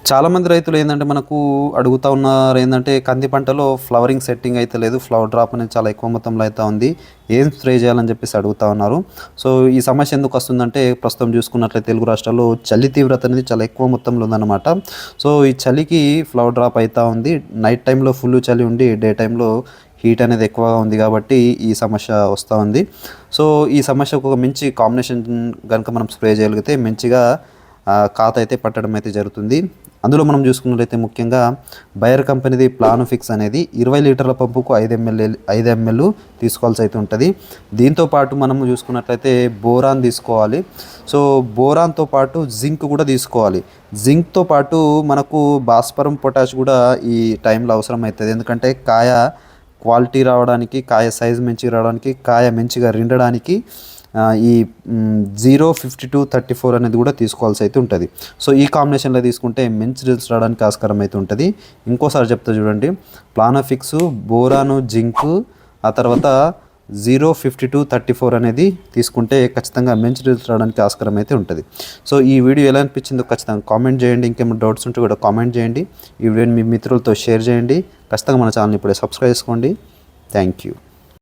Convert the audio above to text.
చాలామంది రైతులు ఏంటంటే మనకు అడుగుతా ఉన్నారు ఏంటంటే కంది పంటలో ఫ్లవరింగ్ సెట్టింగ్ అయితే లేదు, ఫ్లవర్ డ్రాప్ అనేది చాలా ఎక్కువ మొత్తంలో అయితే ఉంది, ఏం స్ప్రే చేయాలని చెప్పేసి అడుగుతా ఉన్నారు. సో ఈ సమస్య ఎందుకు వస్తుందంటే ప్రస్తుతం చూసుకున్నట్లయితే తెలుగు రాష్ట్రాల్లో చలి తీవ్రత అనేది చాలా ఎక్కువ మొత్తంలో ఉందన్నమాట. సో ఈ చలికి ఫ్లవర్ డ్రాప్ అవుతూ ఉంది. నైట్ టైంలో ఫుల్ చలి ఉండి డే టైంలో హీట్ అనేది ఎక్కువగా ఉంది కాబట్టి ఈ సమస్య వస్తూ ఉంది. సో ఈ సమస్యకు ఒక మంచి కాంబినేషన్ కనుక మనం స్ప్రే చేయగలిగితే మంచిగా కాత అయితే పట్టడం అయితే జరుగుతుంది. అందులో మనం చూసుకున్నట్లయితే ముఖ్యంగా బయర్ కంపెనీది ప్లానుఫిక్స్ అనేది 20 లీటర్ల పంపుకు 5 ml తీసుకోవాల్సి అయితే ఉంటుంది. దీంతోపాటు మనము చూసుకున్నట్లయితే బోరాన్ తీసుకోవాలి. సో బోరాన్తో పాటు జింక్ కూడా తీసుకోవాలి. జింక్తో పాటు మనకు భాస్వరం పొటాష్ కూడా ఈ టైంలో అవసరం అవుతుంది. ఎందుకంటే కాయ క్వాలిటీ రావడానికి, కాయ సైజు మంచిగా రావడానికి, కాయ మంచిగా రిండడానికి ఈ 05234 అనేది కూడా తీసుకోవాల్సి అయితే ఉంటుంది. సో ఈ కాంబినేషన్లో తీసుకుంటే మంచి రిజల్ట్స్ రావడానికి ఆస్కారం అయితే ఉంటుంది. ఇంకోసారి చెప్తా చూడండి, ప్లానోఫిక్స్, బోరాను, జింక్, ఆ తర్వాత 05234 అనేది తీసుకుంటే ఖచ్చితంగా మంచి రిజల్ట్స్ రావడానికి ఆస్కారం అయితే ఉంటుంది. సో ఈ వీడియో ఎలా అనిపించిందో ఖచ్చితంగా కామెంట్ చేయండి. ఇంకేమైనా డౌట్స్ ఉంటే కూడా కామెంట్ చేయండి. ఈ వీడియోని మీ మిత్రులతో షేర్ చేయండి. ఖచ్చితంగా మన ఛానల్ ఇప్పుడే సబ్స్క్రైబ్ చేసుకోండి. Thank you.